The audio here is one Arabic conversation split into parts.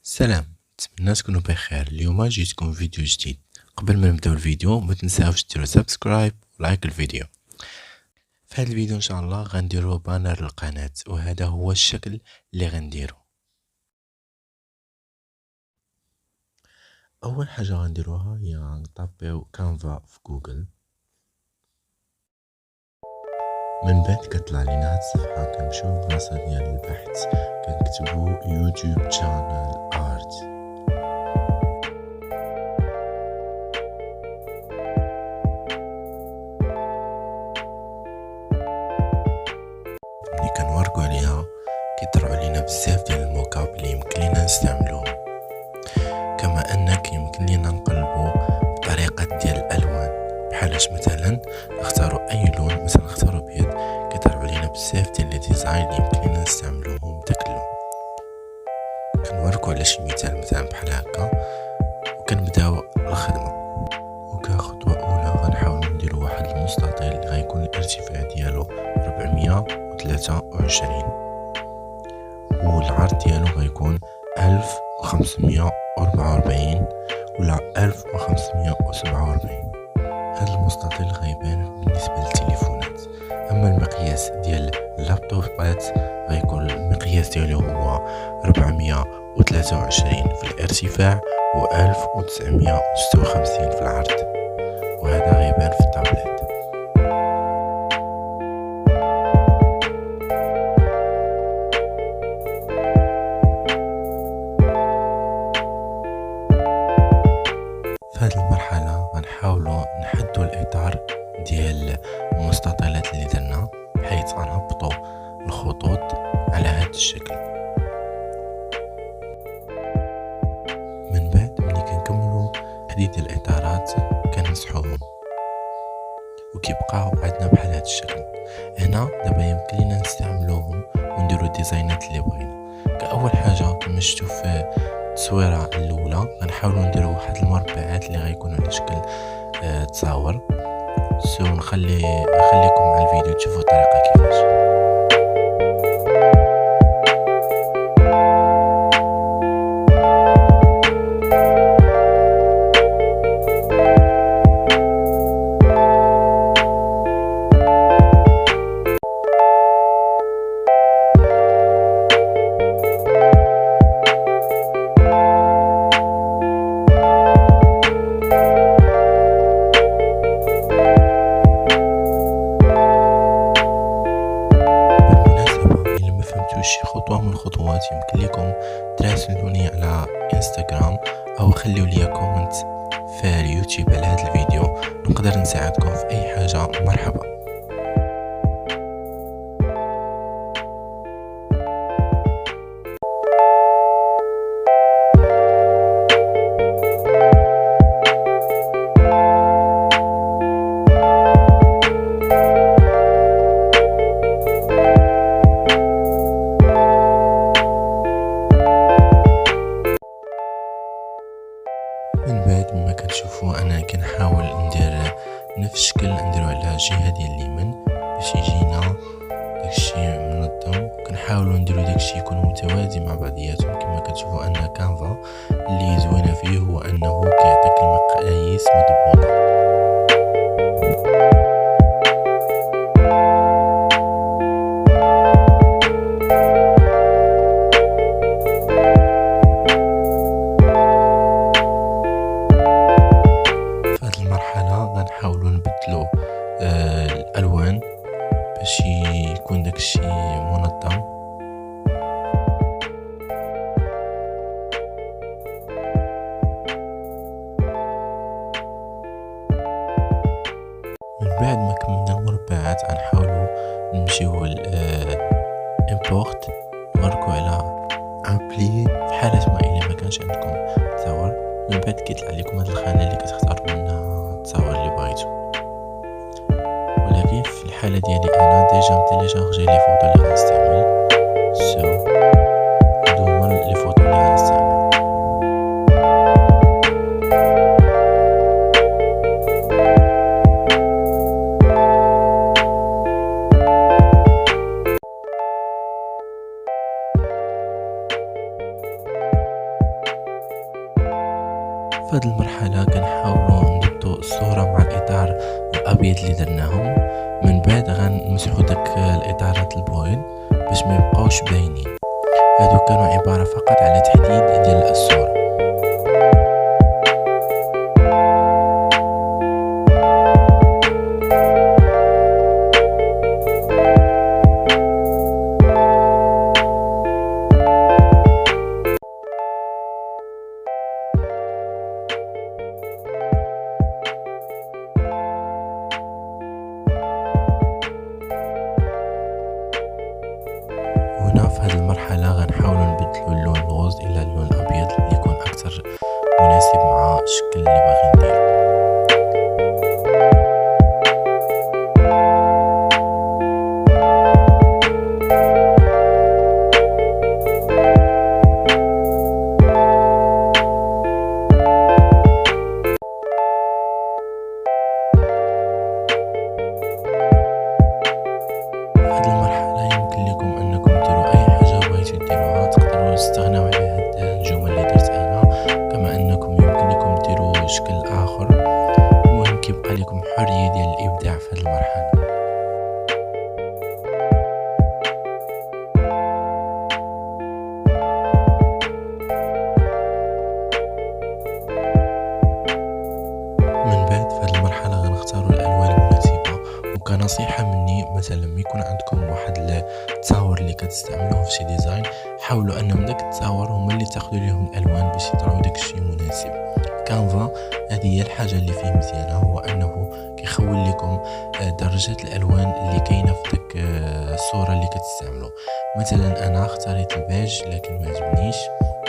سلام. نتمنى تكونوا بخير. اليوم جيتكم فيديو جديد. قبل ما نبداو الفيديو ما تنساوش ديروا سبسكرايب ولايك الفيديو. في هذا الفيديو ان شاء الله غنديروا بانر للقناه، وهذا هو الشكل اللي غنديرو. اول حاجه غنديروها هي نطابيو كانفا في جوجل. من بعد كتطلع لينا هاد الصفحه، كنمشيو للبلاصه ديال البحث، كنكتبوا يوتيوب شانل ارت. ملي كنورقو عليها كيطرعوا علينا بزاف ديال الموكاب اللي يمكن لينا نستعملوهم، كما انك يمكن لينا نقلبوا بطريقه ديال الالوان، بحالاش مثلا نختاروا اي لون، مثلا نختاروا ابيض، كيطرعوا علينا بزاف ديال لي ديزاين اللي يمكن لينا نستعملوهم بداك اللون. كنوريكم على شي مثال مثلا بحال هكا، وكنبداو الخدمه. وكخطوه اولى غنحاولوا نديروا واحد المستطيل اللي غيكون الارتفاع ديالو 423 والعرض ديالو غيكون 1544 ولا 1547. هذا المستطيل غيبان بالنسبه للتليفونات، اما المقياس ديال اللابتوبات غيكون المقياس ديالو هو 423 في الارتفاع و 1956 في العرض، وهذا غيبان في التابلت. في هذه المرحلة غنحاولوا نحدوا الإطار ديال المستطيلات اللي درنا، بحيث غنهبطوا الخطوط على هذا الشكل. من بعد ملي كنكملوا تحديد الإطارات كنمسحوهم وكيبقاو عندنا بحال هذا الشكل. هنا دابا يمكن لينا نستعملوهم ونديروا الديزاينات اللي بغينا. كأول حاجة كما شفتوا في التصويره الاولى غنحاولوا نديروا واحد المربعات اللي غيكونوا على شكل تصاور. نخليكم مع الفيديو تشوفوا الطريقه كيفاش. شي خطوة من الخطوات يمكن لكم تراسلوني على انستغرام او خليو لي كومنت في اليوتيوب على هذا الفيديو، نقدر نساعدكم في اي حاجة. مرحبا. من بعد ما كتشوفوا انا كنحاول ندير نفس الشكل نديرو على الجهه ديال اليمين باش يجينا داكشي منظم. كنحاولوا نديرو داكشي يكون متوازي مع بعضياتهم. كما كتشوفوا ان كانفا اللي زوينه فيه هو انه كيعطيك المقاييس مضبوطه. غنحاولوا نبدلوا الالوان باش يكون داكشي منظم. من بعد ما كملنا المربعات غنحاولوا نمشيو امبورت، نماركو على امبلي في حاله ما الا ما كانش عندكم تصاور. من بعد كيطلع لكم هذه الخانه اللي كتختاروا منها التصاور اللي بغيتو، ولكن في الحاله ديالي انا ديجا متيليجارجي لي فوطو اللي غنستعمل. هادو هما لي فوطو اللي غنستعمل. في هذه المرحلة كنحاولوا نضبطوا الصورة مع الإطار الأبيض اللي درناهم. من بعد غنمسحوا داك الإطارات البويض باش ما يبقاوش باينين. هادو كانوا عبارة فقط على تحديد ديال الصورة. هنا في هذه المرحلة غنحاولوا نبدلوا اللون الغوز إلى اللون الأبيض اللي يكون أكثر مناسب مع الشكل اللي باغي نديرو. تستغنوا على هاد النجوم اللي درت انا، كما انكم يمكن لكم ديروا شكل اخر. المهم كيبقى لكم حريه ديال الابداع في هذه المرحله. من بعد في هذه المرحله غنختاروا الالوان المناسبه. وكنصيحه مني مثلا ما يكون عندكم واحد التصاور اللي كتستعملوه في شي ديزاين، حاولوا انهم داك التصاور هما اللي تاخذوا ليهم الالوان باش يطلعوا داك الشيء مناسب. كانفا هذه هي الحاجه اللي فيه مزيانه، هو انه كيخول لكم درجات الالوان اللي كاينه في داك الصوره اللي كتستعملوا. مثلا انا اختاريت البيج لكن ما عجبنيش،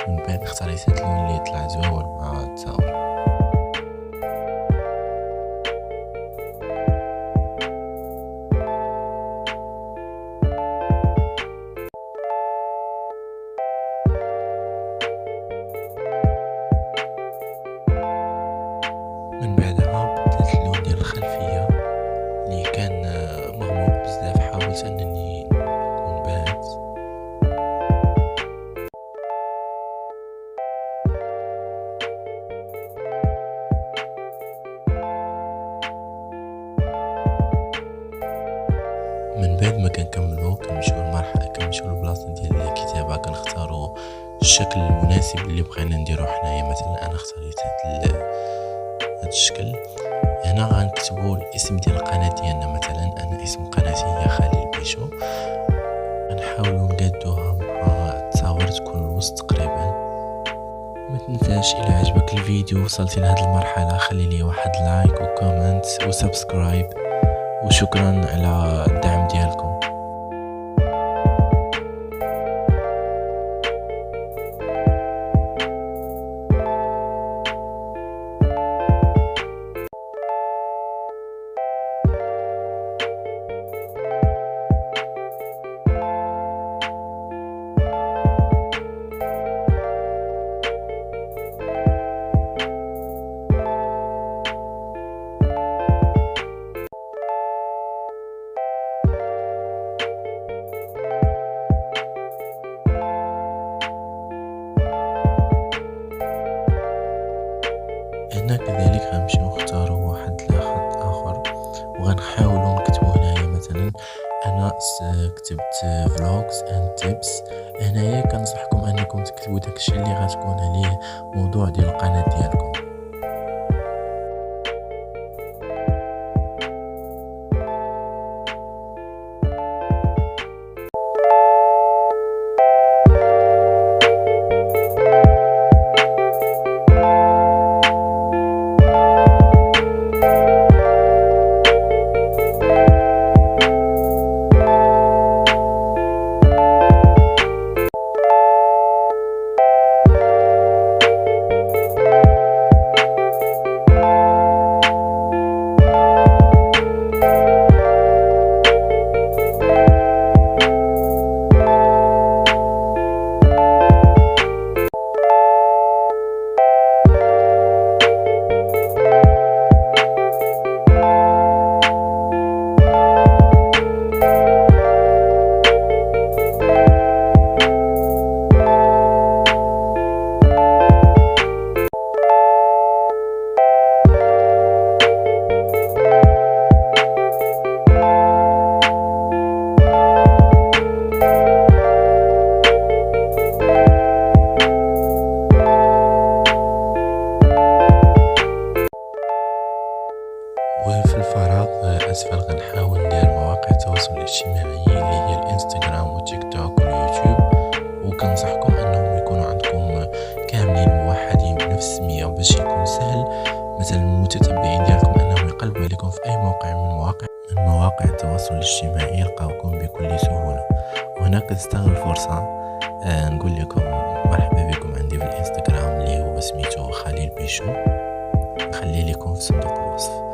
من بعد اختاريت هذا اللون اللي طلع زوين مع التصاور. من بعدها بدلت اللون ديال الخلفية اللي كان مغموق بزاف، حاولت انني نكون باهت. من بعد ما كنكملو كنمشيو للمرحلة، كنمشيو للبلاصة ديال الكتابة، كنختارو الشكل المناسب اللي بغينا نديرو حنايا. مثلا انا اختاريت هاد الشكل. هنا غنكتبوا الاسم ديال القناه ديالنا، مثلا انا اسم قناتي هي خليل بيشو. غنحاولوا نقادوها مع التصاور تكون الوسط تقريبا. ما تنساش الى عجبك الفيديو وصلتي لهاد المرحله خلي لي واحد لايك وكومنت وسبسكرايب، وشكرا على الدعم ديالكم. هنا كذلك غنمشيو نختاروا واحد خط اخر وغنحاولوا نكتبوا هنايا. مثلا انا كتبت vlogs and tips. هنايا كنصحكم انكم تكتبوا داكشي اللي غتكون عليه موضوع ديال القناه ديالكم. السمية باش يكون سهل مثلا المتتبعين ديالكم انهم يقلبوا عليكم في اي موقع من مواقع التواصل الاجتماعي يلقاوكم بكل سهولة. وهنا كنستغل الفرصة نقول لكم مرحبا بكم عندي في الانستغرام اللي هو سميتو خليل بيشو، نخلي لكم في صندوق الوصف.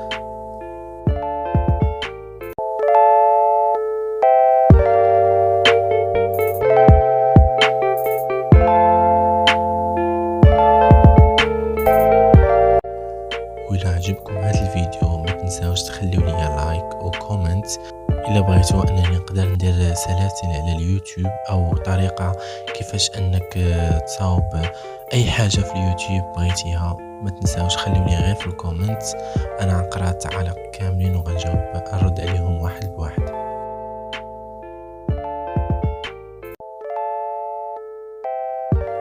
وإلا عجبكم هذا الفيديو ما تنساوش تخليو لي لايك وكومنت. إلا بغيتوا أنني نقدر ندير سلاسل على اليوتيوب أو طريقة كيفاش أنك تصاوب أي حاجة في اليوتيوب بغيتيها، ما تنساوش خليو لي غير في الكومنت، أنا غنقرا التعاليق كاملين وغنجاوب نرد عليهم واحد بواحد.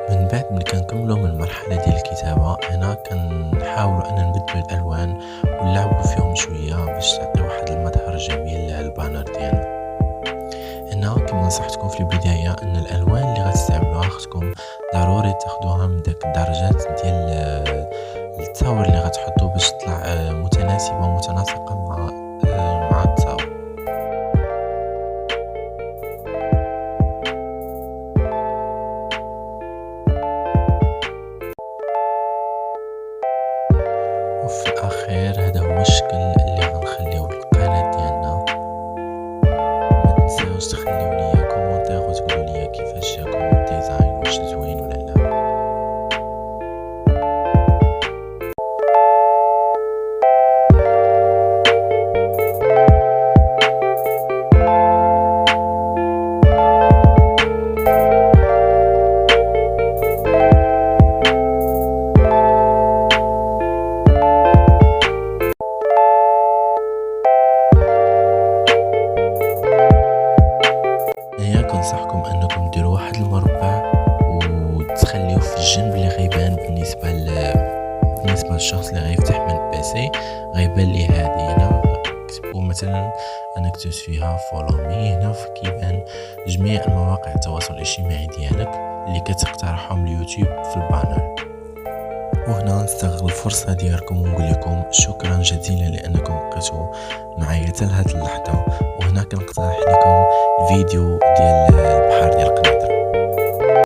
من بعد ملي كنكملوا من المرحله ديال الكتابه هنا كنحاولوا ان نبدلوا الالوان ونلعبوا فيهم شويه باش تعطي واحد المظهر جميل للبانر ديالنا. هنا كما نصحتكم في البدايه ان الالوان اللي غتستعملوها خصكم ضروري تاخذوها من داك الدرجات ديال التصاور اللي غتحطوا باش تطلع متناسبه ومتناسقه مع التصاور. وفي الاخير هذا هو الشكل اللي غنخليوه للقناه ديالنا. ما تنساوش تخليو لي كومونتير وتقولوا لي كيفاش جاكم الديزاين، واش زوين ولا لا. كنصحكم انكم ديروا واحد المربع وتخليوه في الجنب اللي غيبان بالنسبه للشخص اللي غيفتح من البيسي، غيبان ليه هادي. هنا كتبوا مثلا انا كتبت فيها فولو مي، هنا كيبان جميع المواقع التواصل الاجتماعي ديالك اللي كتقترحهم اليوتيوب في البانر. وهنا نستغل الفرصه ديالكم ونقول لكم شكرا جزيلا لانكم بقيتوا معايا حتى لهاد اللحظه. وهنا كنقترح لكم الفيديو ديال البحر ديال قناطر.